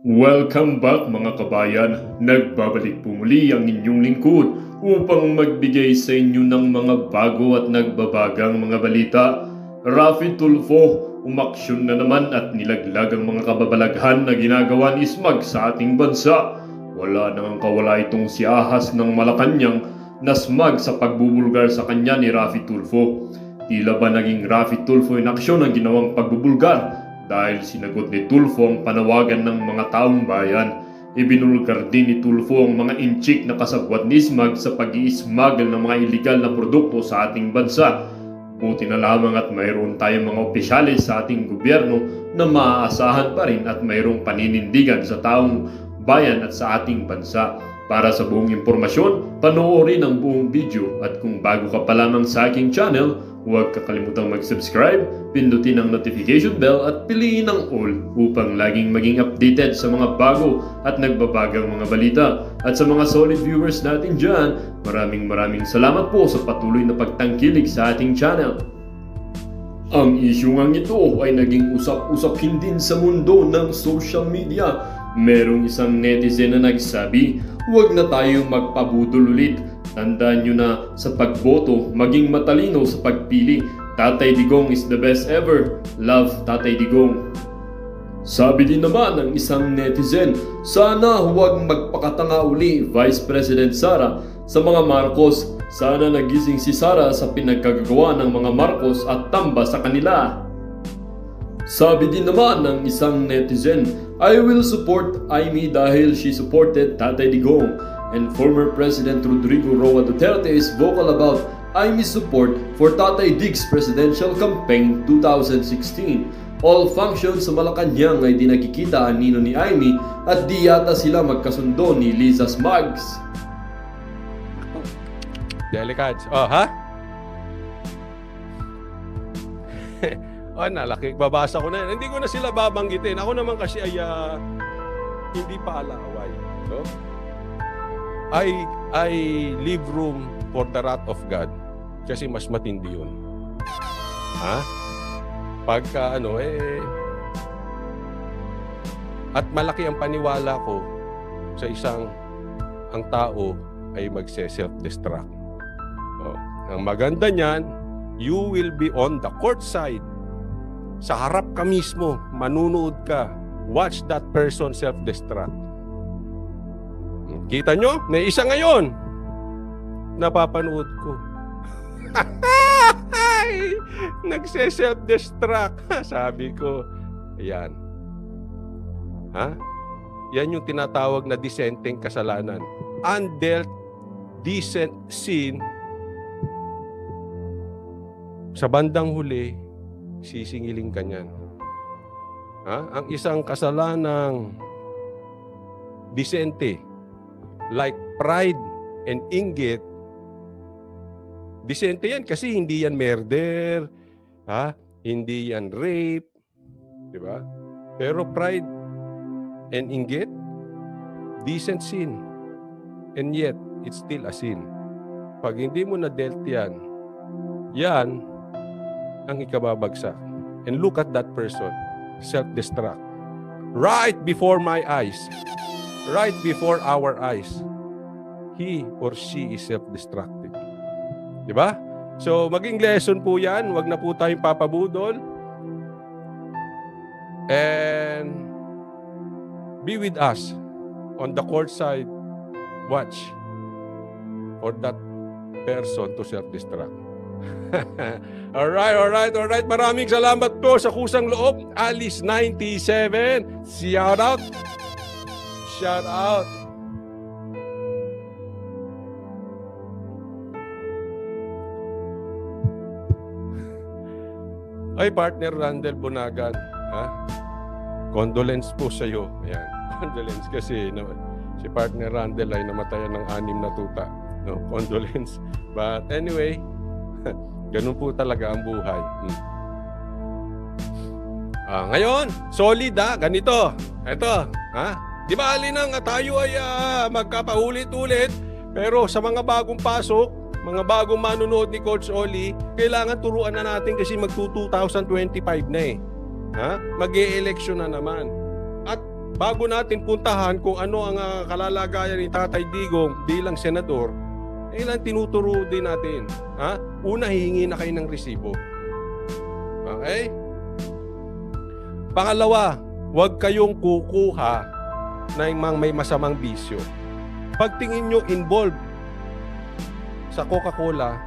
Welcome back mga kabayan. Nagbabalik po muli ang inyong lingkod upang magbigay sa inyo ng mga bago at nagbabagang mga balita. Raffy Tulfo, umaksyon na naman at nilaglag ang mga kababalaghan na ginagawa ni Smug sa ating bansa. Wala nang kawala itong si Ahas ng Malacanang na Smug sa pagbubulgar sa kanya ni Raffy Tulfo. Tila ba naging Raffy Tulfo in aksyon ang ginawang pagbubulgar? Dahil sinagot ni Tulfo ang panawagan ng mga taong bayan. Ibinulgar din ni Tulfo ang mga inchik na kasabwat ni Smug sa pag-i-smuggle ng mga iligal na produkto sa ating bansa. Buti na lamang at mayroon tayong mga opisyalis sa ating gobyerno na maaasahan pa rin at mayroong paninindigan sa taong bayan at sa ating bansa. Para sa buong impormasyon, panoorin ang buong video at kung bago ka pa lamang sa aking channel, huwag kakalimutang mag-subscribe, pindutin ang notification bell at piliin ang all upang laging maging updated sa mga bago at nagbabagang mga balita. At sa mga solid viewers natin dyan, maraming salamat po sa patuloy na pagtangkilik sa ating channel. Ang isyung ito ay naging usap-usapin din sa mundo ng social media. Merong isang netizen na nagsabi, huwag na tayong magpabudol ulit. Tandaan nyo na sa pagboto, maging matalino sa pagpili. Tatay Digong is the best ever. Love, Tatay Digong. Sabi din naman ng isang netizen, sana huwag magpakatanga uli Vice President Sara sa mga Marcos. Sana nagising si Sara sa pinagkagagawa ng mga Marcos at tamba sa kanila. Sabi din naman ng isang netizen, I will support Amy dahil she supported Tatay Digong. And former President Rodrigo Roa Duterte is vocal about Amy's support for Tatay Dig's presidential campaign 2016. All functions sa Malacanang ay di nakikita ang nino ni Amy at di yata sila magkasundo ni Liza Smugs. Delicads. Oh, ha? Nalaki. Babasa ko na yan. Hindi ko na sila babanggitin. Ako naman kasi ay hindi pa alaway. No? I leave room for the wrath of God kasi mas matindi yun. Ha? Pagka at malaki ang paniwala ko sa ang tao ay magse-self-destruct. Ang maganda niyan, you will be on the court side. Sa harap ka mismo, manunood ka. Watch that person self-destruct. Kita nyo? May isa ngayon. Napapanood ko. Nagse-self-destruct. Sabi ko, ayan. Ha? Yan yung tinatawag na disenteng kasalanan. Undealt decent sin. Sa bandang huli, sisingiling ka niyan. Ha? Ang isang kasalanang disente, like pride and inggit, disente yan kasi hindi yan murder, ha? Hindi yan rape, di ba? Pero pride and inggit, decent sin. And yet, it's still a sin. Pag hindi mo na-dealt yan, yan ang ikababagsak. And look at that person, self-destruct. Right before my eyes. Right before our eyes, he or she is self-destructive. Diba? So, maging lesson po yan. Huwag na po tayong papabudol. And be with us on the court side. Watch for that person to self-destruct. Alright. Maraming salamat po sa kusang loob. Alice 97. Shout out. Shout out. Ay, partner Randel Bunagan. Ha? Condolence po sa iyo. Ayan. Condolence kasi si partner Randel ay namatayan ng 6 na tuta. No? Condolence. But anyway, ganun po talaga ang buhay. Ngayon, solid ganito. Ito. Ha? Di ba alinang tayo ay magkapaulit-ulit, pero sa mga bagong pasok, mga bagong manunood ni Coach Oli, kailangan turuan na natin kasi mag-2025 na eh. Mag-e-election na naman. At bago natin puntahan kung ano ang kalalagayan ni Tatay Digong bilang senador, kailan tinuturo din natin. Ha? Una, hihingi na kayo ng resibo. Okay? Pangalawa, huwag kayong kukuha na may masamang bisyo. Pagtingin nyo involved sa Coca-Cola,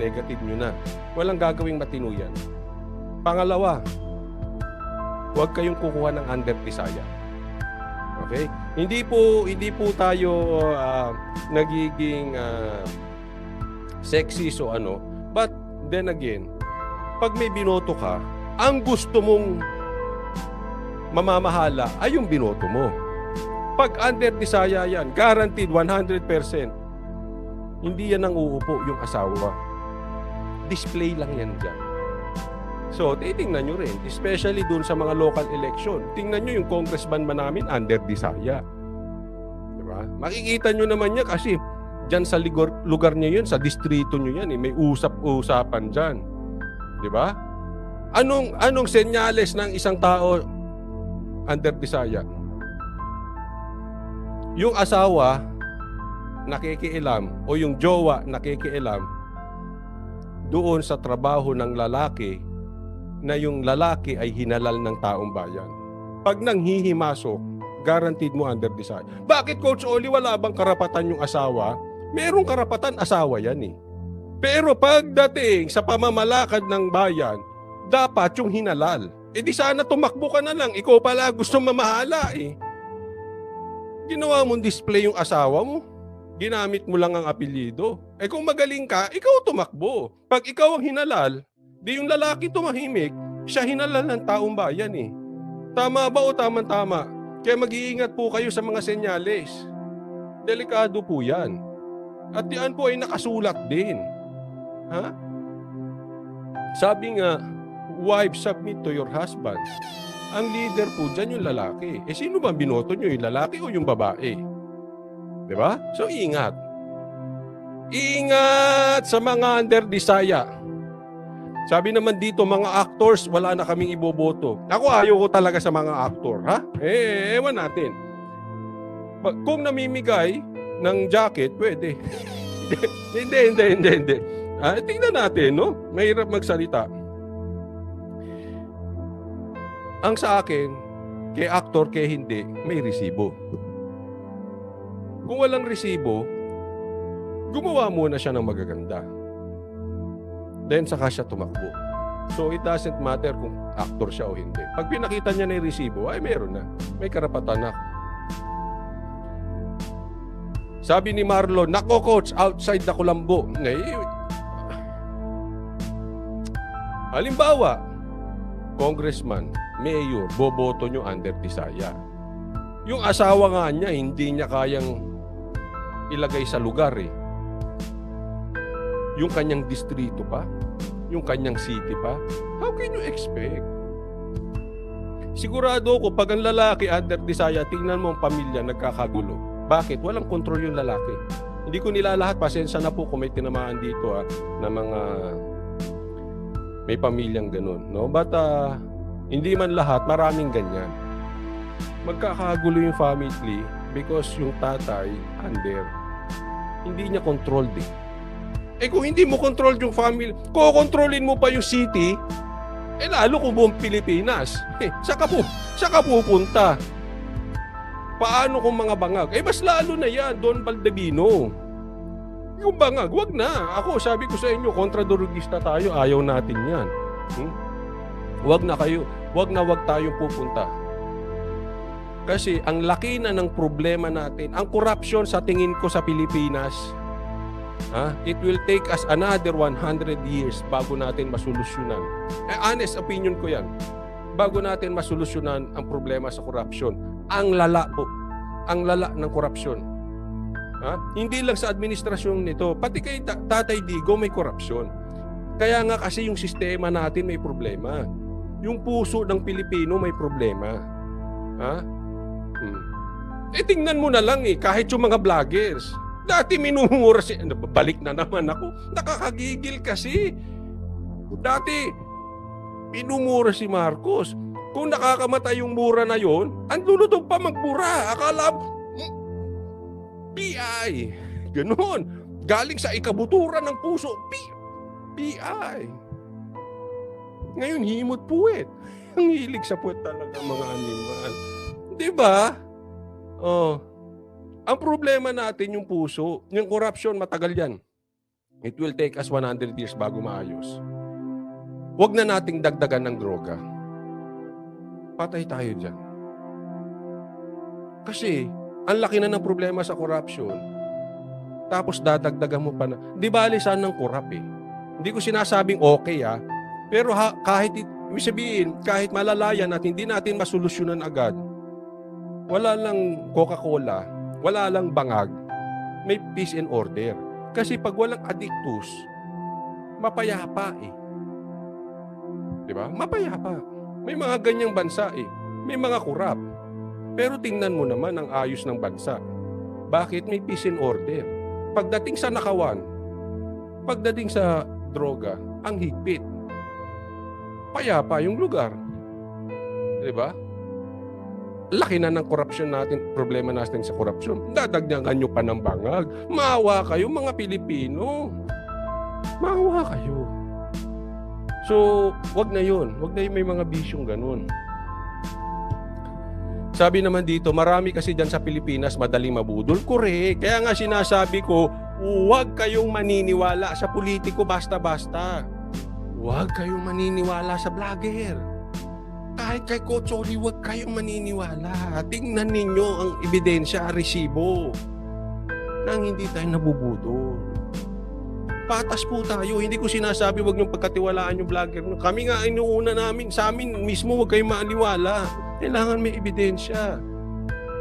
negative nyo na. Walang gagawing matino yan. Pangalawa, huwag kayong kukuha ng under Tisaya. Okay? Hindi po tayo nagiging sexist o ano. But then again, pag may binoto ka, ang gusto mong mamamahala ay yung binoto mo. Pag under Tisaya yan, guaranteed 100%. Hindi yan ang uupo yung asawa. Display lang yan dyan. So, titingnan nyo rin. Especially dun sa mga local election. Tingnan nyo yung congressman man namin under Tisaya. Diba? Makikita nyo naman niya kasi dyan sa lugar niya yun, sa distrito nyo yan. May usap-usapan dyan. Diba? Anong senyales ng isang tao under Tisaya? Yung asawa nakikialam o yung jowa nakikialam doon sa trabaho ng lalaki na yung lalaki ay hinalal ng taong bayan. Pag nanghihimasok, guaranteed mo under Tisaya. Bakit, Coach Oli, wala bang karapatan yung asawa? Merong karapatan, asawa yan eh. Pero pagdating sa pamamalakad ng bayan, dapat yung hinalal. E di sana tumakbo ka na lang. Ikaw pala gusto mamahala eh. Ginawa mong display yung asawa mo. Ginamit mo lang ang apelyido. Eh kung magaling ka, ikaw tumakbo. Pag ikaw ang hinalal, di yung lalaki tumahimik, siya hinalal ng taong bayan eh. Tama ba o tama-tama? Kaya mag-iingat po kayo sa mga senyales. Delikado po yan. At yan po ay nakasulat din. Ha? Sabi nga, wife, submit to your husband. Ang leader po dyan yung lalaki. Eh sino ba binoto nyo? Yung lalaki o yung babae? Diba? So, ingat. Ingat sa mga under Tisaya. Sabi naman dito, mga actors, wala na kaming iboboto. Ako, ayaw ko talaga sa mga actor. Ha? Ewan natin. Kung namimigay ng jacket, pwede. Hindi. Tingnan natin, no? Mahirap magsalita. Ang sa akin, kay actor, kay hindi, may resibo. Kung walang resibo, gumawa muna siya ng magaganda. Then, saka siya tumakbo. So, it doesn't matter kung actor siya o hindi. Pag pinakita niya na yung resibo, ay meron na. May karapatan na. Sabi ni Marlon, nako coach, outside the Kulambo. Halimbawa, congressman, mayor, boboto nyo under Tisaya. Yung asawa nga niya, hindi niya kayang ilagay sa lugar eh. Yung kanyang distrito pa, yung kanyang city pa, how can you expect? Sigurado ko, pag ang lalaki under Tisaya, tingnan mo ang pamilya, nagkakagulo. Bakit? Walang kontrol yung lalaki. Hindi ko nilalahat, pasensya na po kung may tinamaan dito na mga may pamilyang ganun. No? But hindi man lahat, maraming ganyan. Magkakagulo yung family because yung tatay under. Hindi niya controlled eh. Eh kung hindi mo control yung family, kukontrolin mo pa yung city, eh lalo kung buong Pilipinas. Saka pupunta. Paano kung mga bangag? Eh mas lalo na yan, Don Baldabino. Yung bangag, wag na. Ako, sabi ko sa inyo, kontradurugista tayo, ayaw natin yan. Wag na tayong pupunta. Kasi ang laki na ng problema natin, ang corruption sa tingin ko sa Pilipinas, it will take us another 100 years bago natin masolusyonan. Honest opinion ko yan. Bago natin masolusyonan ang problema sa corruption. Ang lala po. Ang lala ng corruption. Hindi lang sa administrasyon nito, pati kay Tatay Digo may corruption. Kaya nga kasi yung sistema natin may problema. Yung puso ng Pilipino may problema. Tingnan mo na lang kahit yung mga vloggers. Dati minumura balik na naman ako. Nakakagigil kasi. Dati minumura si Marcos. Kung nakakamatay yung mura na yon, ang lulutong pa magbura. Akala mo, PI. Ganon. Galing sa ikabuturan ng puso, PI. Ngayon, himot puwet. Ang hilig sa puwet talaga mga animal. Di ba? Oh. Ang problema natin yung puso, yung corruption, matagal yan. It will take us 100 years bago maayos. Huwag na nating dagdagan ng droga. Patay tayo dyan. Kasi, ang laki na ng problema sa corruption. Tapos dadagdagan mo pa na. Di bali saan ng corrupt eh. Hindi ko sinasabing okay Pero kahit, ibig sabihin, kahit malalayan at hindi natin masolusyonan agad, wala lang Coca-Cola, wala lang bangag, may peace and order. Kasi pag walang addictus, mapayapa eh. Di ba? Mapayapa. May mga ganyang bansa eh. May mga kurap. Pero tingnan mo naman ang ayos ng bansa. Bakit? May peace and order. Pagdating sa nakawan, pagdating sa droga, ang higpit. Payapa yung lugar. Di ba? Laki na ng korupsyon natin, problema natin sa korupsyon. Dadagdagan nyo pa ng bangag. Maawa kayo mga Pilipino. Maawa kayo. So, wag na yun. Wag na yun, may mga bisyong ganun. Sabi naman dito, marami kasi dyan sa Pilipinas madaling mabudol. Correct. Kaya nga sinasabi ko, huwag kayong maniniwala sa politiko basta-basta. Huwag kayong maniniwala sa vlogger. Kahit kay Coach Oli, huwag kayong maniniwala. Tingnan ninyo ang ebidensya, resibo, nang hindi tayo nabubudol. Patas po tayo. Hindi ko sinasabi huwag niyong pagkatiwalaan yung vlogger. Kami nga inuuna namin, sa amin mismo huwag kayong maniwala. Kailangan may ebidensya.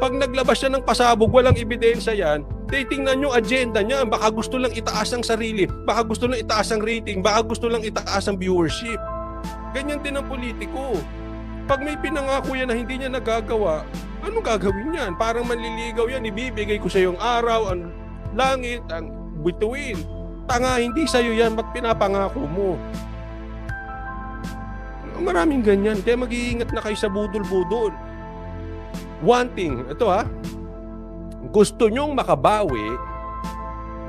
Pag naglabas siya ng pasabog, walang ebidensya yan, titingnan yung agenda niya. Baka gusto lang itaas ang sarili, baka gusto lang itaas ang rating, baka gusto lang itaas ang viewership. Ganyan din ang politiko. Pag may pinangako yan na hindi niya nagagawa, anong gagawin yan? Parang manliligaw yan, ibibigay ko sa yung araw, ang langit, ang bituin. Tanga, hindi sa'yo yan, ba't pinapangako mo? Maraming ganyan, kaya mag-iingat na kayo sa budol-budol. One thing, ito gusto nyong makabawi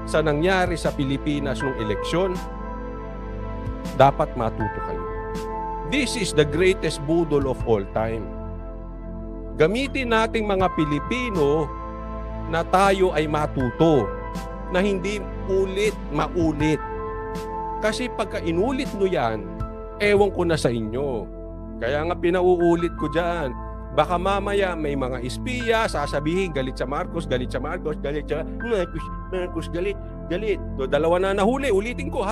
sa nangyari sa Pilipinas nung eleksyon, dapat matuto kayo. This is the greatest budol of all time. Gamitin nating mga Pilipino na tayo ay matuto, na hindi maulit. Kasi pagka inulit nyo yan, ewan ko na sa inyo. Kaya nga pinauulit ko dyan. Baka mamaya may mga espiya, sasabihin galit sa Marcos, galit sa Marcos, galit sa Marcos, galit. So, dalawa na nahuli, ulitin ko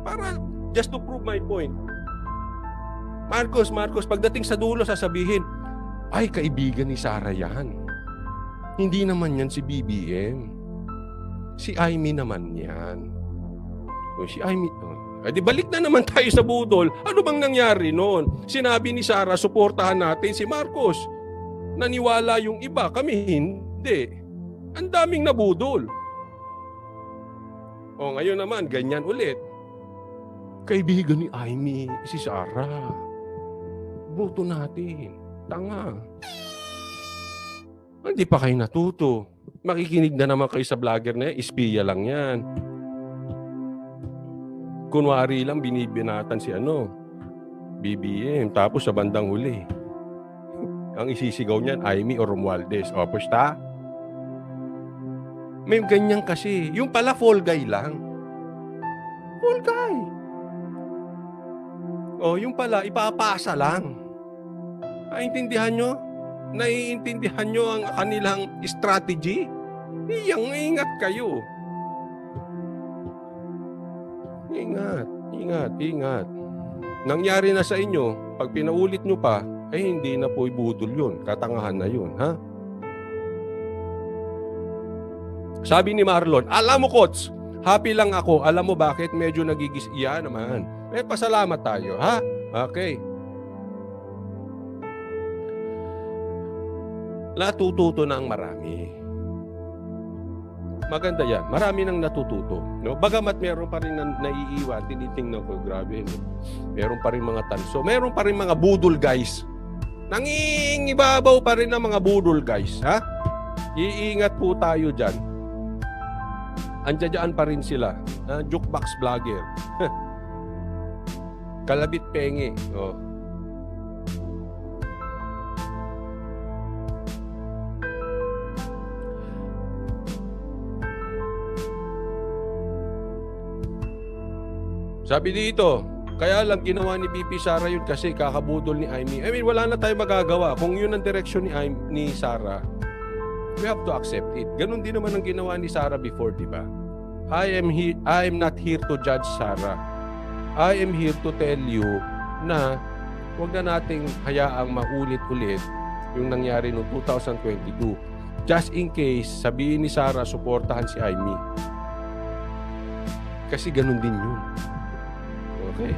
para just to prove my point. Marcos, pagdating sa dulo sasabihin, ay kaibigan ni Sara yan. Hindi naman yan si BBM. Si Amy naman yan. O si Amy, di balik na naman tayo sa budol. Ano bang nangyari noon? Sinabi ni Sara, suportahan natin si Marcos. Naniwala yung iba, kami hindi. Ang daming nabudol. O ngayon naman, ganyan ulit. Kaibigan ni Amy, si Sara. Boto natin. Tanga. Hindi pa kayo natuto. Makikinig na naman kayo sa vlogger na yan. Espiya lang yan. Kunwari lang binibinatan si BBM. Tapos sa bandang huli, ang isisigaw niyan, Amy or Romualdez. O, pusta? May ganyan kasi. Yung pala fall guy lang. Fall guy. O, yung pala, ipapasa lang. Naiintindihan nyo? Naiintindihan nyo ang kanilang strategy? Ingat kayo. Ingat. Nangyari na sa inyo, pag pinaulit nyo pa, ay hindi na po ibudol yun. Katangahan na yun, Sabi ni Marlon, alam mo, Coach, happy lang ako. Alam mo bakit? Medyo nagigis. Iya naman. Pasalamat tayo, Okay. Natututo na ang marami. Maganda yan. Marami nang natututo. No? Bagamat meron pa rin naiiwan, tinitingnan ko, grabe. No? Meron pa rin mga tanso. Meron pa rin mga budol guys Nangingibabaw pa rin ng mga budol, guys. Ha? Iingat po tayo dyan. Andiyan pa rin sila. Jukebox vlogger. Kalabit penge. Oh. Sabi dito, kaya lang ginawa ni BP Sara yun kasi kakabudol ni Amy. I mean, wala na tayong magagawa. Kung yun ang direksyon ni Sara, we have to accept it. Ganun din naman ang ginawa ni Sara before, di ba? I am not here to judge Sara. I am here to tell you na huwag na nating hayaang maulit-ulit yung nangyari noong 2022. Just in case, sabihin ni Sara, suportahan si Amy. Kasi ganun din yun. Okay.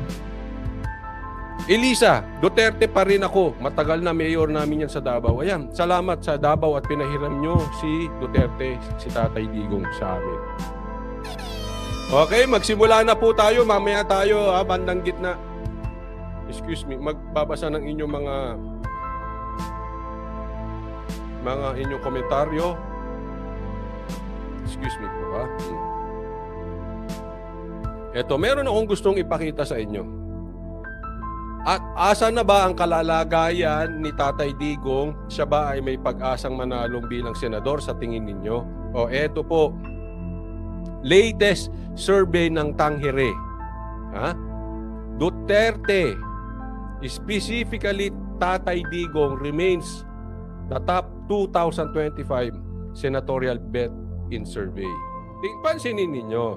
Elisa, Duterte pa rin ako. Matagal na mayor namin yan sa Davao. Ayan, salamat sa Davao at pinahiram nyo si Duterte, si Tatay Digong sa amin. Okay, magsimula na po tayo. Mamaya tayo, bandang gitna. Excuse me, magbabasa ng inyong mga inyong komentaryo. Excuse me po, ha? Eto, meron akong gustong ipakita sa inyo. At asa na ba ang kalalagayan ni Tatay Digong? Siya ba ay may pag-asang manalong bilang senador sa tingin ninyo? O eto po, latest survey ng Tanghere. Ha? Duterte, specifically Tatay Digong, remains the top 2025 senatorial bet in survey. Pansinin ninyo.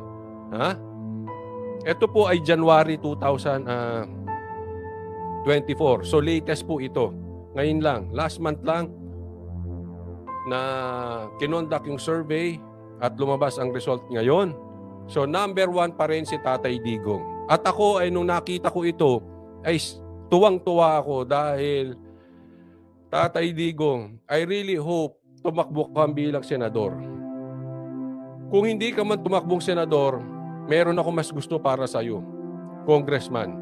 Ha? Ito po ay January 2024. So latest po ito. Ngayon lang, last month lang na kinonduct yung survey at lumabas ang result ngayon. So number 1 pa rin si Tatay Digong. At ako ay nung nakita ko ito ay tuwang-tuwa ako dahil Tatay Digong, I really hope tumakbo ka bilang senador. Kung hindi ka man tumakbong senador, meron ako mas gusto para sa iyo, congressman.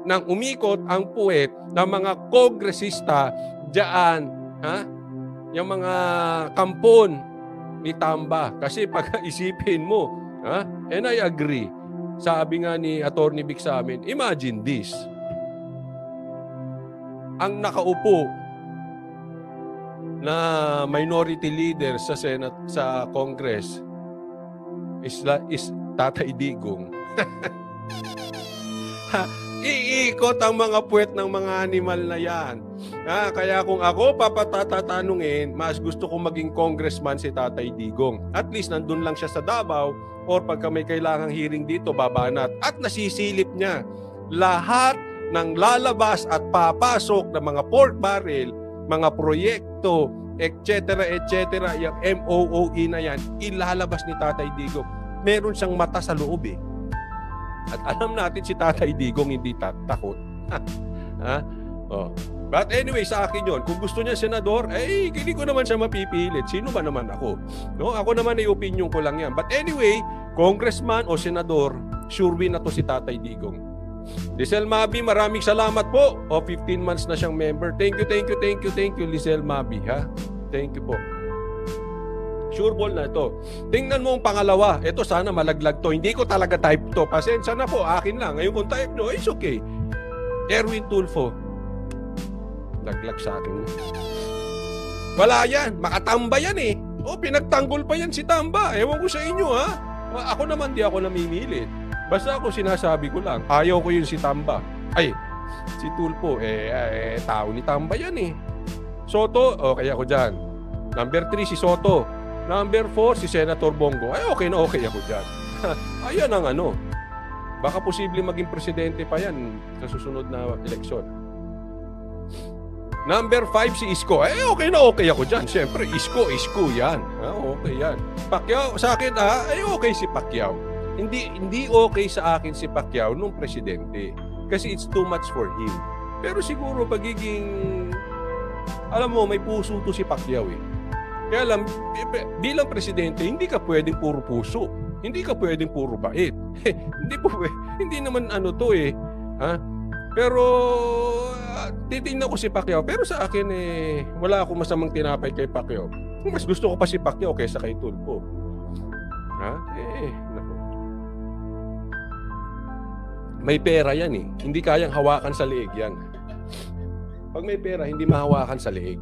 Nang umikot ang puwet ng mga kongresista diyan, ha? Yung mga kampon ni Tamba. Kasi pag isipin mo, ha? And I agree. Sabi nga ni Attorney Vic sa amin, imagine this. Ang nakaupo na minority leader sa Senate, sa Congress is Tatay Digong. Iikot ang mga puwet ng mga animal na yan. Kaya kung ako papatatanungin, mas gusto kong maging congressman si Tatay Digong. At least nandun lang siya sa Davao or pagka may kailangang hearing dito, babanat. At nasisilip niya lahat ng lalabas at papasok ng mga pork barrel, mga proyekto, etc. Yung MOOE na yan, ilalabas ni Tatay Digong. Meron siyang mata sa loob eh. At alam natin si Tatay Digong hindi takot. But anyway, sa akin yun, kung gusto niya senador, hindi ko naman siya mapipilit. Sino ba naman ako? No? Ako naman ay opinion ko lang yan. But anyway, congressman o senador, sure win na to si Tatay Digong. Lizelle Mabi, maraming salamat po. 15 months na siyang member. Thank you, Lizelle Mabi, ha? Thank you po. Sure ball na ito. Tingnan mo ang pangalawa. Ito sana malaglag to. Hindi ko talaga type to. Pasensya na po. Akin lang. Ngayon kung type nyo, it's okay. Erwin Tulfo. Laglag sa akin. Wala yan. Makatamba yan eh. Pinagtanggol pa yan si Tamba. Ewan ko sa inyo ha. Ako naman di ako namimilit. Basta ako sinasabi ko lang. Ayaw ko yun si Tamba. Ay, si Tulfo. Tao ni Tamba yan eh. Soto. Okay ako dyan. Number 3 si Soto. Number 4, si Senator Bongo. Okay na okay ako dyan. Ayan ang ano. Baka posible maging presidente pa yan sa susunod na eleksyon. Number 5, si Isko. Okay na okay ako dyan. Siyempre, Isko yan. Okay yan. Pacquiao, sa akin, okay si Pacquiao. Hindi okay sa akin si Pacquiao nung presidente. Kasi it's too much for him. Pero siguro pagiging, alam mo, may puso to si Pacquiao eh. Kaya alam, bilang presidente, hindi ka pwedeng puro puso. Hindi ka pwedeng puro bait. Hindi naman ano to eh. Ha? Pero titingnan ko si Pacquiao. Pero sa akin wala akong masamang tinapay kay Pacquiao. Mas gusto ko pa si Pacquiao kaysa kay Tulfo. Ha? Naku. May pera yan eh. Hindi kayang hawakan sa leeg yan. Pag may pera, hindi mahawakan sa leeg.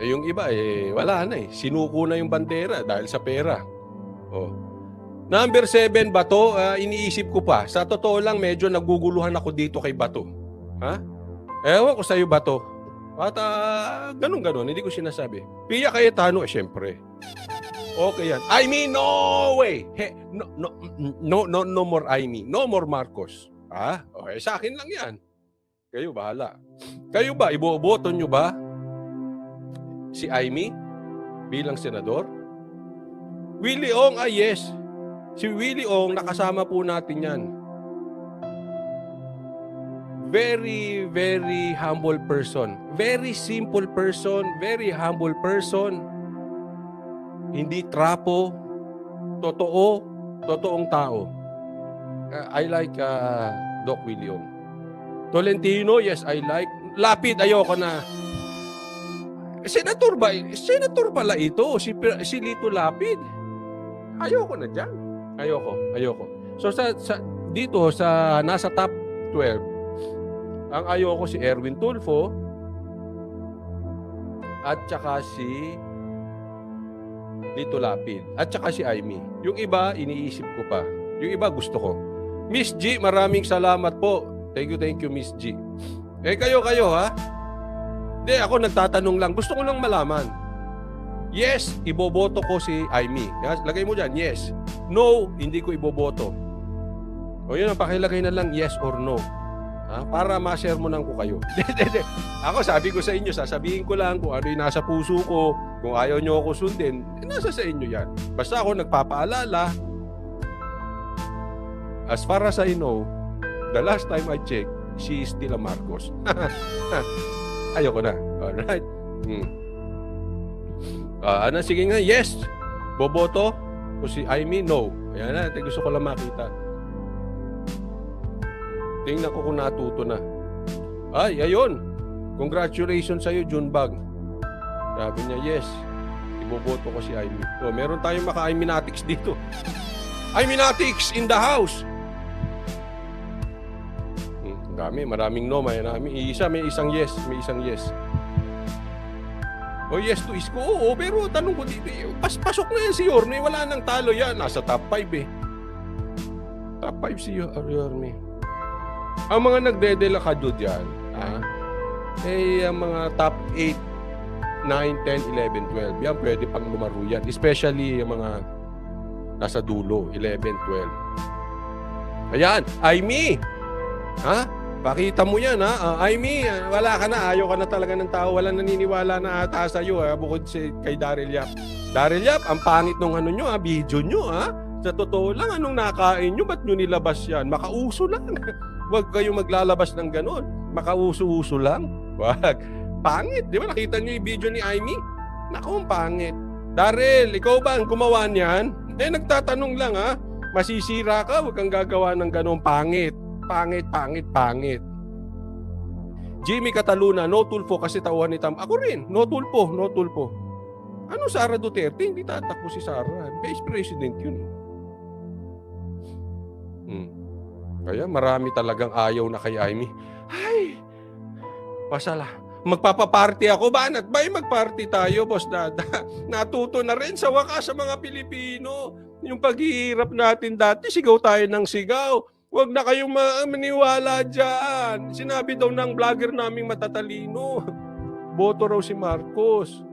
Yung iba wala na eh. Sinuko na yung bandera dahil sa pera. Oh. Number 7, Bato, iniisip ko pa. Sa totoo lang, medyo naguguluhan ako dito kay Bato. Ha? Ewan ko sa'yo, Bato. At ganun-ganon, hindi ko sinasabi. Pia Cayetano, syempre. Okay yan. I mean, no way! No more I mean. No more Marcos. Ha? Okay, sa akin lang yan. Kayo, bahala. Kayo ba, iboboto nyo ba si Aimee bilang senador? Willie Ong, yes. Si Willie Ong, nakasama po natin yan. Very, very humble person. Very simple person. Very humble person. Hindi trapo. Totoo. Totoong tao. I like Doc Willie Ong. Tolentino, yes, I like. Lapid, ayoko na. Senator ba? Senator pala ito. Si Lito Lapid. Ayoko na dyan. Ayoko. So dito sa nasa top 12, ang ayoko si Erwin Tulfo at saka si Lito Lapid at saka si Aimee. Yung iba iniisip ko pa. Yung iba gusto ko. Miss G, maraming salamat po. Thank you Miss G. Kayo ha? Hindi, ako nagtatanong lang. Gusto ko lang malaman. Yes, iboboto ko si Aimee. Lagay mo dyan, yes. No, hindi ko iboboto. O yun, pakilagay na lang yes or no. Para ma-sermonan ko kayo. Ako, sabi ko sa inyo, sasabihin ko lang kung ano yung nasa puso ko. Kung ayaw nyo ako sundin, nasa sa inyo yan. Basta ako nagpapaalala. As far as I know, the last time I checked, she is still a Marcos. Ayoko na. Alright? Sige nga, yes. Boboto. O si Aimee, no. Ayan na, gusto ko lang makita. Tingnan ko kung natuto na. Ay, ayun. Congratulations sa'yo, Junbag. Sabi niya, yes. Iboboto ko si Aimee. So, meron tayong maka-Aiminatics dito. Aiminatics in the house. Maraming no, may isang yes, may isang yes. O yes to isko, oo, pero tanong ko dito, pasok na yan si Yorme, wala nang talo yan, nasa top 5 eh. Top 5 si Yorme. Ang mga nagdedelakado dyan, ang mga top 8, 9, 10, 11, 12, yan pwede pang lumaro yan, especially yung mga nasa dulo, 11, 12. Ayan, Aimee! Pakita mo yan, Aimee, wala ka na, ayaw ka na talaga ng tao, walang naniniwala na ata sa'yo, bukod kay Daryl Yap. Daryl Yap, ang pangit nung nyo, video nyo, Sa totoo lang, anong nakain nyo, ba't nyo nilabas yan? Makauso lang. Huwag kayo maglalabas ng ganon. Makauso-uso lang. Wag. Pangit, di ba? Nakita nyo yung video ni Aimee? Naku, pangit. Daryl, ikaw ba ang gumawa niyan? Nagtatanong lang, Masisira ka, huwag kang gagawa ng ganon. Pangit. Pangit. Jimmy Cataluna, no Tulfo kasi tauhan ni Tam. Ako rin, no Tulfo. Ano Sara Duterte? Hindi tatakbo si Sara. Vice President yun. Kaya marami talagang ayaw na kay Aimee. Ay, pasala. Magpapaparty ako. Banat ba? Magparty tayo, Boss Dada. Natuto na rin sa wakas sa mga Pilipino. Yung paghihirap natin dati, sigaw tayo ng sigaw. Huwag na kayong maniwala dyan. Sinabi daw ng vlogger naming matatalino. Boto raw si Marcos.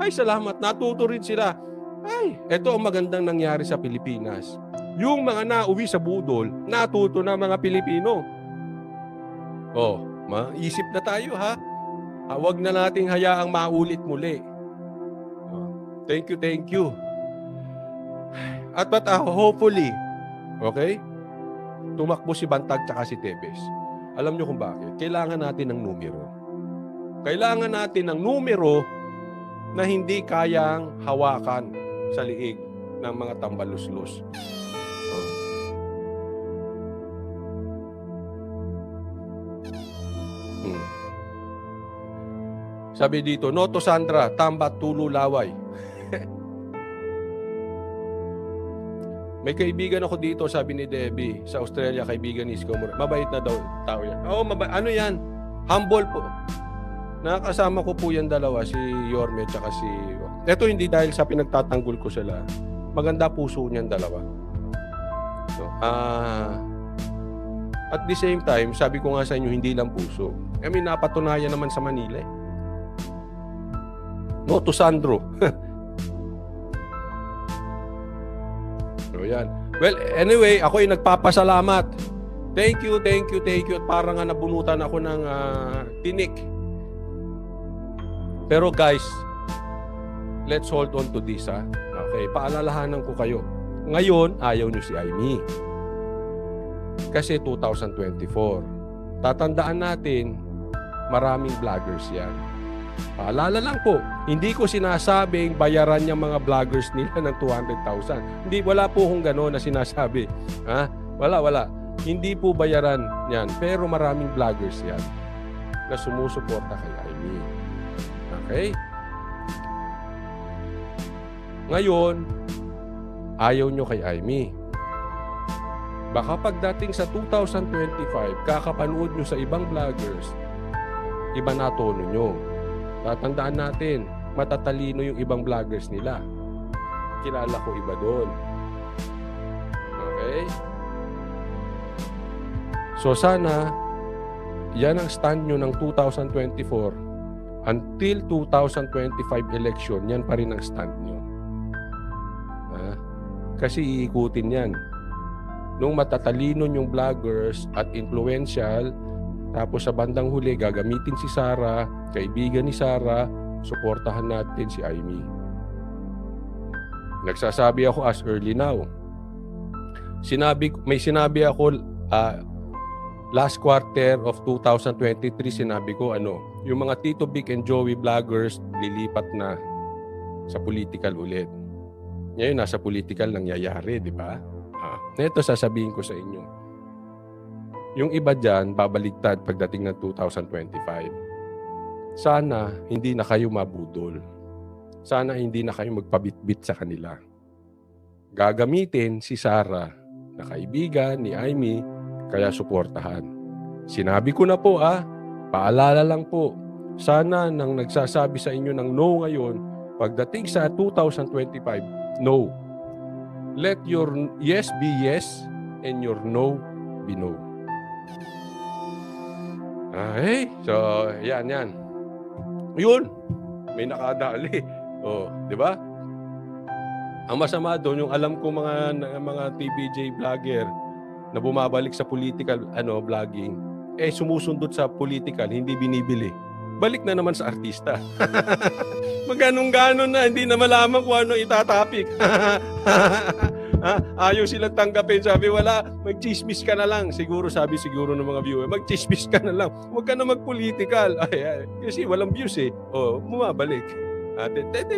Ay, salamat. Natuto rin sila. Ay, eto ang magandang nangyari sa Pilipinas. Yung mga nauwi sa budol, natuto na mga Pilipino. Maisip na tayo, Huwag na nating hayaang maulit muli. Thank you. At hopefully, okay? Tumakbo si Bantag tsaka si Tebes. Alam nyo kung bakit? Kailangan natin ng numero. Kailangan natin ng numero na hindi kayang hawakan sa liig ng mga tambaluslos. Sabi dito, Noto Sandra, Tambat, Tulu, Laway. May kaibigan ako dito, sabi ni Debbie, sa Australia, kaibigan ni Isko Moreno. Mabait na daw tao yan. Oo, ano yan? Humble po. Nakakasama ko po yan dalawa, si Yorme at si... Ito hindi dahil sa pinagtatanggol ko sila. Maganda puso niyan dalawa. So, at the same time, sabi ko nga sa inyo, hindi lang puso. I mean, napatunayan naman sa Manila eh. Noto Sandro. So, yan. Well, anyway, ako ay nagpapasalamat. Thank you. At parang nga nabunutan ako ng tinik. Pero guys, let's hold on to this, ha? Okay, paalalahanan ko kayo. Ngayon, ayaw nyo si Aimee. Kasi 2024. Tatandaan natin, maraming vloggers yan. Paalala lang po, hindi ko sinasabing bayaran yung mga vloggers nila ng 200,000. Hindi, wala po kong gano'n na sinasabi. Ha? Wala. Hindi po bayaran yan. Pero maraming vloggers yan na sumusuporta kay Aimee. Okay? Ngayon, ayaw nyo kay Aimee. Baka pagdating sa 2025, kakapanood nyo sa ibang vloggers, iba na tono nyo. Tatandaan natin, matatalino yung ibang vloggers nila. Kilala ko iba doon. Okay? So sana, yan ang stand nyo ng 2024 until 2025 election, yan pa rin ang stand nyo. Kasi iikutin yan. Nung matatalino yung vloggers at influential, tapos sa bandang huli, gagamitin si Sara, kaibigan ni Sara, suportahan natin si Aimee. Nagsasabi ako as early now. May sinabi ako last quarter of 2023, sinabi ko yung mga Tito Vic and Joey vloggers lilipat na sa political ulit. Ngayon, nasa political nangyayari, di ba? Ito sasabihin ko sa inyo. Yung iba dyan, babaliktad pagdating ng 2025. Sana hindi na kayo mabudol. Sana hindi na kayo magpabitbit sa kanila. Gagamitin si Sara na kaibigan ni Aimee, kaya suportahan. Sinabi ko na po paalala lang po. Sana nang nagsasabi sa inyo ng no ngayon, pagdating sa 2025, no. Let your yes be yes and your no be no. So, yan. Yun. May nakadali. Di ba? Ang masama doon, yung alam ko mga TVJ vlogger na bumabalik sa political vlogging, sumusundot sa political, hindi binibili. Balik na naman sa artista. Maganong-ganon na, hindi na malaman kung ano itatapik. Ayaw silang tanggapin. Sabi, wala, mag-chismis ka na lang. Siguro ng mga viewer, mag-chismis ka na lang. Huwag ka na mag-political. Kasi walang views bumabalik.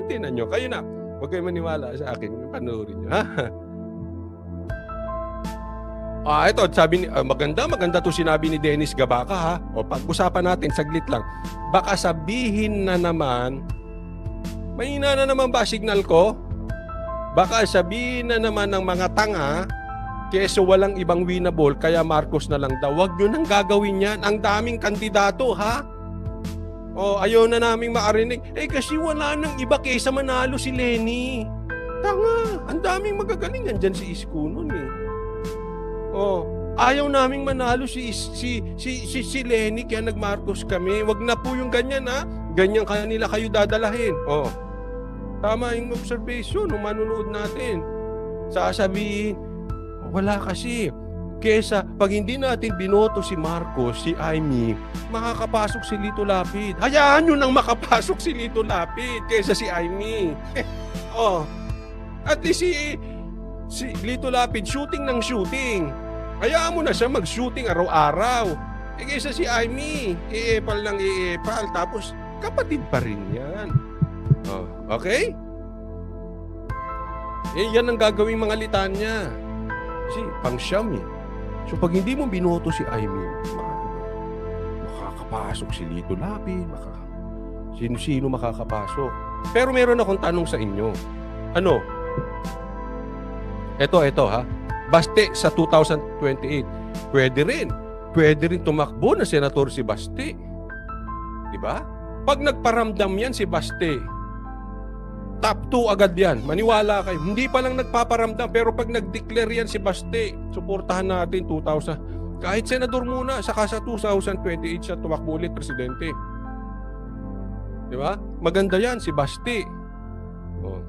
Tinan nyo. Kayo na. Huwag kayo maniwala sa akin. Panoorin nyo. Ito, sabi ni, maganda to sinabi ni Dennis Gabaka, pag-usapan natin, saglit lang. Baka sabihin na naman, mahina na naman ba signal ko? Baka sabihin na naman ng mga tanga, keso walang ibang winnable, kaya Marcos na lang daw. Huwag nyo nang gagawin yan. Ang daming kandidato, ha? Ayaw na naming maarinig. Kasi wala nang iba kaysa manalo si Lenny. Tanga, ang daming magagaling. Andyan si Isko nun ayaw naming manalo si Lenny, kaya nag-Marcos kami. Wag na po yung ganyan, ha? Ganyan kanila kayo dadalahin. Tama yung observation ng manunood natin. Sasabihin, wala kasi. Kesa, pag hindi natin binoto si Marcos, si Aimee, makakapasok si Lito Lapid. Hayaan nyo nang makapasok si Lito Lapid kesa si Aimee. At least si Lito Lapid, shooting ng shooting. Hayaan mo na siya mag-shooting araw-araw. Kaysa si Aimee, iepal ng iepal. Tapos, kapatid pa rin yan. Okay? Yan ang gagawing mga litanya. Kasi, pang-siyam So, pag hindi mo binoto si Aimee, makakapasok si Lito Lapid, Sino-sino makakapasok. Pero meron akong tanong sa inyo. Ano? Ito ha. Baste sa 2028. Pwede rin tumakbo na senador si Baste. Diba? Pag nagparamdam yan si Baste, top 2 agad yan. Maniwala kayo. Hindi pa lang nagpaparamdam, pero pag nag-declare yan si Baste, suportahan natin 2,000. Kahit senador muna, saka sa 2028 siya tumakbo ulit presidente. Diba? Maganda yan si Baste. Oh.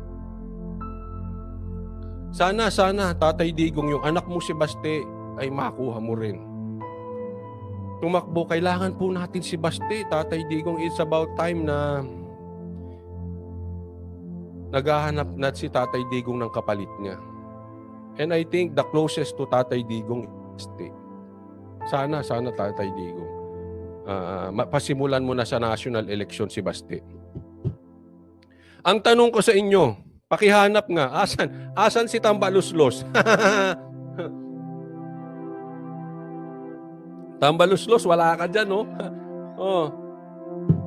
Sana, Tatay Digong, yung anak mo si Baste ay makuha mo rin. Tumakbo, kailangan po natin si Baste. Tatay Digong, it's about time na naghahanap na si Tatay Digong ng kapalit niya. And I think the closest to Tatay Digong is Baste. Sana Tatay Digong. Pasimulan mo na sa national election si Baste. Ang tanong ko sa inyo, pakihanap nga, asan si Tambaluslos? Tambaluslos, wala ka dyan, no? Oh.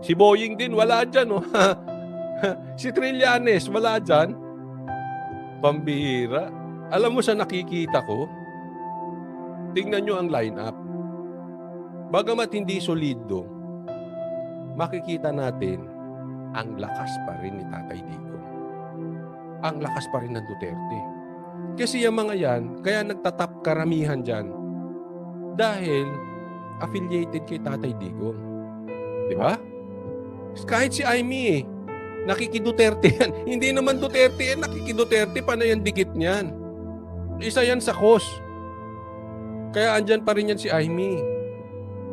Si Boying din, wala dyan, no? Si Trillanes, wala dyan. Pambihira. Alam mo sa nakikita ko, tingnan nyo ang lineup. Bagamat hindi solido, makikita natin ang lakas pa rin ni Tatay Digong. Ang lakas pa rin ng Duterte. Kasi yung mga yan, kaya nagtatap karamihan dyan dahil affiliated kay Tatay Digong. Di ba? Kahit si Amy nakikiduterte yan. Hindi naman Duterte yan, nakikiduterte pa na yan dikit niyan. Isa yan sa cause. Kaya andyan pa rin yan si Amy.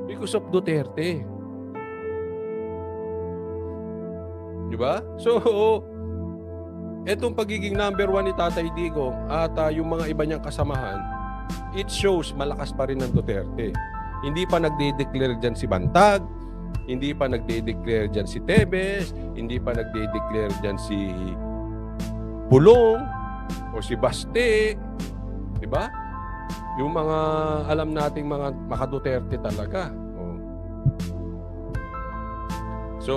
Because of Duterte. Di ba? So, etong pagiging number 1 ni Tatay Digong at yung mga iba niyang kasamahan, it shows malakas pa rin ng Duterte. Hindi pa nagde-declare dyan si Bantag, hindi pa nagde-declare dyan si Tebes, hindi pa nagde-declare dyan si Pulong o si Baste. Diba? Yung mga alam nating mga maka-Duterte talaga. Oh. So,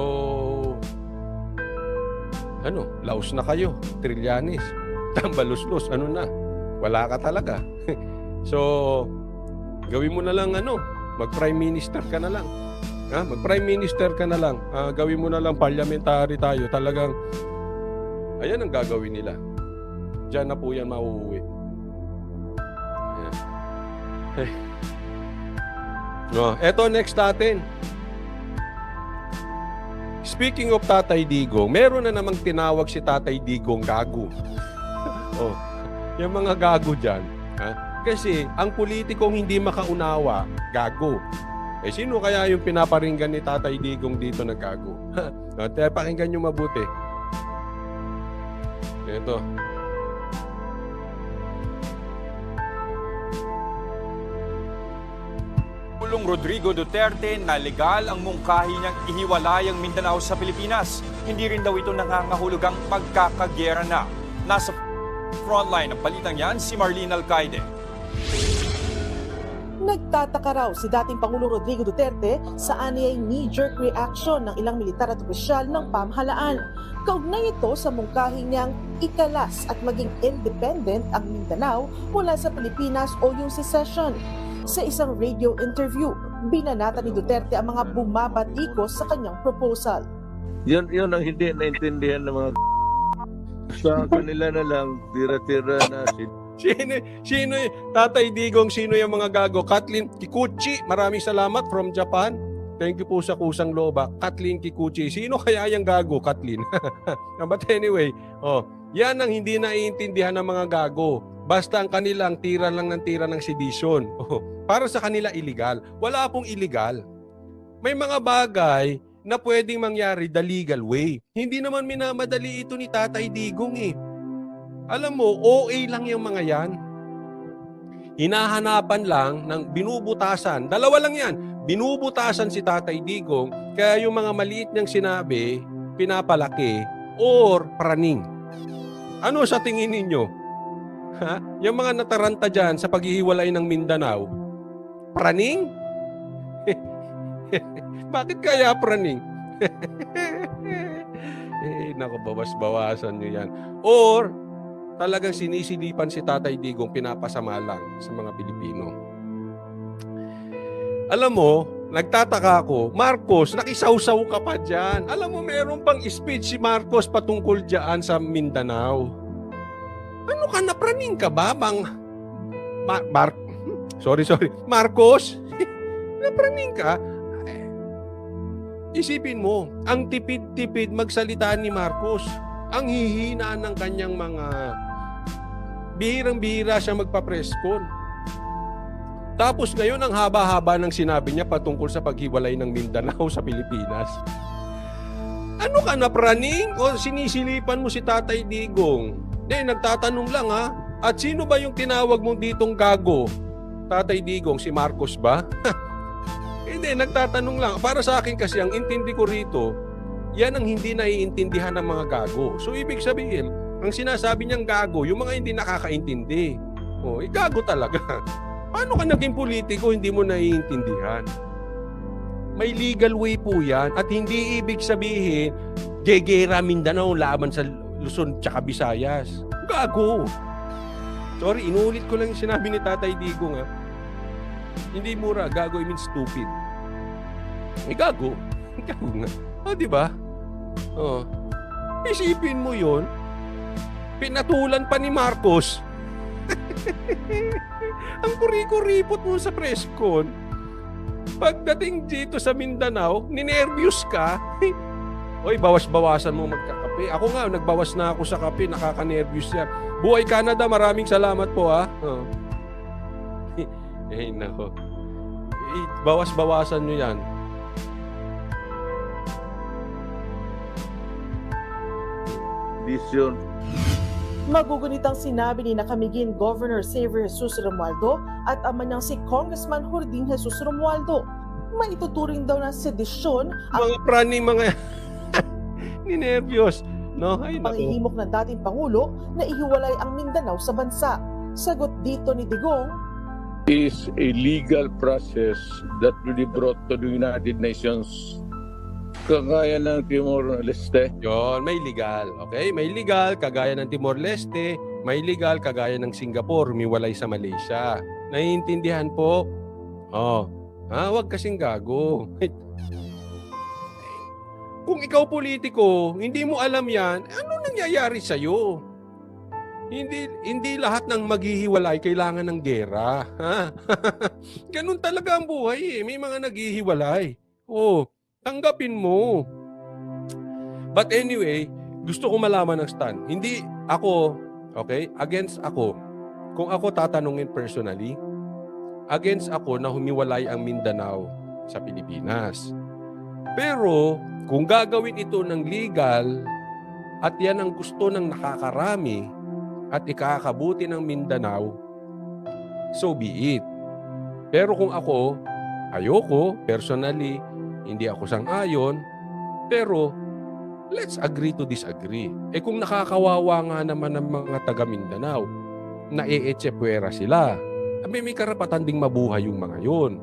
laos na kayo, Trillanes, Tambaluslos, na? Wala ka talaga. So, gawin mo na lang mag-prime minister ka na lang. Mag-prime minister ka na lang. Gawin mo na lang parliamentary tayo. Talagang, ayan ang gagawin nila. Diyan na po yan mauuwi. Ayan. Eto next natin. Speaking of Tatay Digong, meron na namang tinawag si Tatay Digong gago. Yung mga gago dyan. Kasi ang politikong hindi makaunawa, gago. Sino kaya yung pinaparinggan ni Tatay Digong dito na gago? Pakinggan nyo mabuti. Ito. Pangulong Rodrigo Duterte na legal ang mungkahi niyang ihiwalay ang Mindanao sa Pilipinas. Hindi rin daw ito nangangahulugang magkakagyera na. Nasa frontline ng balitang yan si Marlene Alcaide. Nagtataka raw si dating Pangulong Rodrigo Duterte sa aniyay knee-jerk reaction ng ilang militar at opisyal ng pamahalaan. Kaugnay ito sa mungkahi niyang ikalas at maging independent ang Mindanao mula sa Pilipinas o yung secession. Sa isang radio interview, binanata ni Duterte ang mga bumabatikos sa kanyang proposal. Yun ang hindi naintindihan ng mga sa kanila na lang, tira-tira na Sino Tatay Digong, sino yung mga gago? Kathleen Kikuchi, maraming salamat from Japan. Thank you po sa kusang loba. Kathleen Kikuchi, sino kaya yung gago, Kathleen? But anyway, yan ang hindi naiintindihan ng mga gago. Basta ang kanilang tira lang ng tira ng sedition. Para sa kanila illegal. Wala pong illegal. May mga bagay na pwedeng mangyari the legal way. Hindi naman minamadali ito ni Tatay Digong Alam mo, OA lang yung mga yan. Hinahanapan lang ng binubutasan. Dalawa lang yan. Binubutasan si Tatay Digong, kaya yung mga maliit niyang sinabi, pinapalaki or praning. Ano sa tingin ninyo? Yung mga nataranta dyan sa paghihiwalay ng Mindanao, praning? Bakit kaya praning? Ay, naku, bawas-bawasan nyo yan. Or, talagang sinisilipan si Tatay Digong, pinapasama lang sa mga Pilipino. Alam mo, nagtataka ako, Marcos, nakisawsaw ka pa dyan. Alam mo, meron pang speech si Marcos patungkol dyan sa Mindanao. Ano ka, napraning ka ba, Marcos? Napraning ka? Isipin mo, ang tipid-tipid magsalita ni Marcos. Ang hihina ng kanyang mga bihirang-bihira siya magpa-press con. Tapos ngayon, ang haba-haba ng sinabi niya patungkol sa paghiwalay ng Mindanao sa Pilipinas. Ano ka, napraning? O sinisilipan mo si Tatay Digong? Nagtatanong lang ha. At sino ba yung tinawag mong ditong gago? Tatay Digong, si Marcos ba? Hindi, nagtatanong lang. Para sa akin kasi, ang intindi ko rito, yan ang hindi naiintindihan ng mga gago. So, ibig sabihin, ang sinasabi niyang gago, yung mga hindi nakakaintindi. Gago talaga. Paano ka naging politiko, hindi mo naiintindihan? May legal way po yan. At hindi ibig sabihin, gegera Mindanao laban sa Luzon tsaka Visayas. Gago. Sorry, inulit ko lang yung sinabi ni Tatay Digong. Hindi mura, gago, I mean stupid. Gago. Gago nga. Di ba? Isipin mo yon. Pinatulan pa ni Marcos. Ang kuri-kuripot mo sa press con. Pagdating dito sa Mindanao, ninervyos ka. Oy, bawas-bawasan mo magkakape. Ako nga, nagbawas na ako sa kape. Nakaka-nervyos yan. Buhay Canada, maraming salamat po ha. Nako. Bawas-bawasan nyo yan. Vision. Magugunitang sinabi ni Nakamigin Governor Xavier Jesus Romualdo at ama niyang si Congressman Jordin Jesus Romualdo. Maituturing daw na sedisyon ang Mga praning, mga ninervyos. No? Ay, nako. panghihimok ng dating Pangulo na ihiwalay ang Mindanao sa bansa. Sagot dito ni Digong, Is a legal process that will be brought to the United Nations. Kagaya ng Timor-Leste. Yon, may legal. Okay? May legal, kagaya ng Timor-Leste. May legal, kagaya ng Singapore, humiwalay sa Malaysia. Naiintindihan po? Wag kasing gago. Kung ikaw politiko, hindi mo alam yan, ano nangyayari sa'yo? Hindi lahat ng maghihiwalay kailangan ng gera. Ganun talaga ang buhay eh. May mga naghihiwalay. Tanggapin mo. But anyway, gusto ko malaman ng stand. Hindi ako, okay, against ako. Kung ako tatanungin personally, against ako na humiwalay ang Mindanao sa Pilipinas. Pero, kung gagawin ito ng legal at yan ang gusto ng nakakarami at ikakabuti ng Mindanao, so be it. Pero kung ako, ayoko, personally, hindi ako sang-ayon, pero let's agree to disagree. Kung nakakawawa nga naman ng mga taga Mindanao, na-e-etsepwera sila, may karapatan ding mabuhay yung mga yun.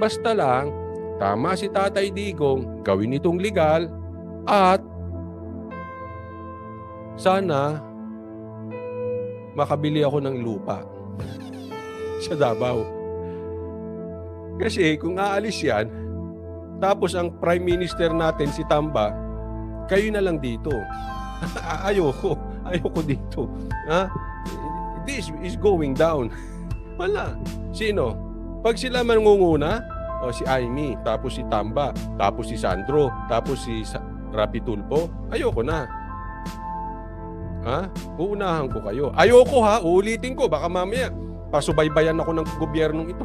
Basta lang, tama si Tatay Digong, gawin itong legal, at sana makabili ako ng lupa sa Davao. Kasi kung aalis yan, tapos ang Prime Minister natin si Tamba, kayo na lang dito. Ayoko dito. This is going down. Wala. Sino? Pag sila mangunguna, si Aimee, tapos si Tamba, tapos si Sandro, tapos si Rapi Tulfo, ayoko na. Uunahan ko kayo. Ayoko uulitin ko, baka mamaya pasubaybayan ako ng gobyernong ito.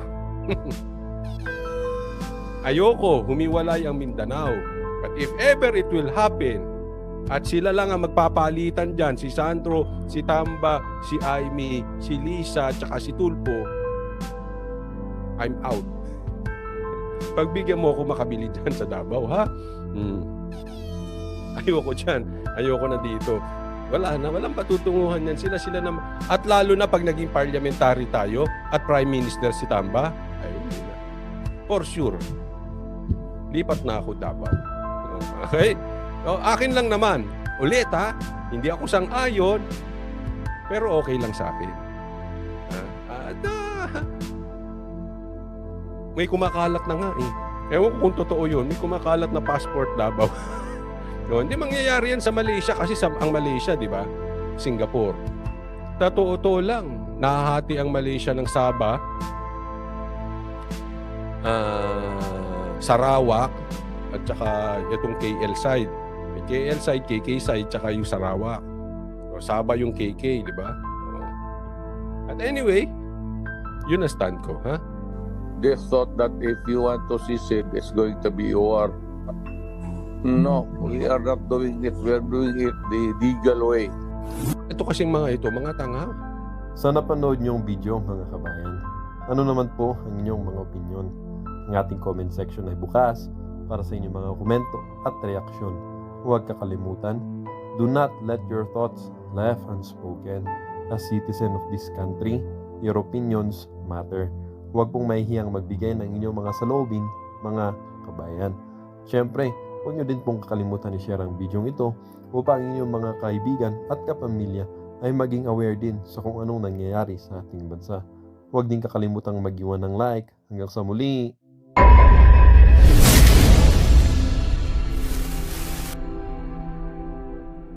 Ayoko, humiwalay ang Mindanao. But if ever it will happen, at sila lang ang magpapalitan dyan, si Sandro, si Tamba, si Aimee, si Lisa, tsaka si Tulfo, I'm out. Pagbigyan mo ako makabili dyan sa Davao, ha? Ayoko dyan. Ayoko na dito. Walang patutunguhan yan. Sila naman. At lalo na pag naging parliamentary tayo at Prime Minister si Tamba, ay hindi na. For sure. Lipat na ako Davao. Okay? Akin lang naman. Ulit ha, hindi ako sang-ayon, pero okay lang sa akin. May kumakalat na nga eh. Ewan ko kung totoo yun, may kumakalat na passport Davao. No, hindi mangyayari yan sa Malaysia kasi ang Malaysia, di ba? Singapore. Totoo lang, nahahati ang Malaysia ng Sabah, Sarawak, at saka itong KL side. May KL side, KK side, tsaka yung Sarawak. O, Sabah yung KK, di ba? At anyway, yun ang stand ko, ha? They thought that if you want to secede, it's going to be war. No, we are not doing it. We are doing it the legal way. Ito kasing mga ito, mga tanga. Sa napanood niyong video mga kabayan, ano naman po ang inyong mga opinion? Ang ating comment section ay bukas para sa inyong mga komento at reaksyon. Huwag kakalimutan, do not let your thoughts left unspoken. As citizen of this country, your opinions matter. Huwag pong mahihiyang magbigay ng inyong mga saloobin, mga kabayan. Siyempre, huwag nyo din pong kakalimutan i-share ang video ito upang inyong mga kaibigan at kapamilya ay maging aware din sa kung anong nangyayari sa ating bansa. Huwag din kakalimutang mag-iwan ng like. Hanggang sa muli!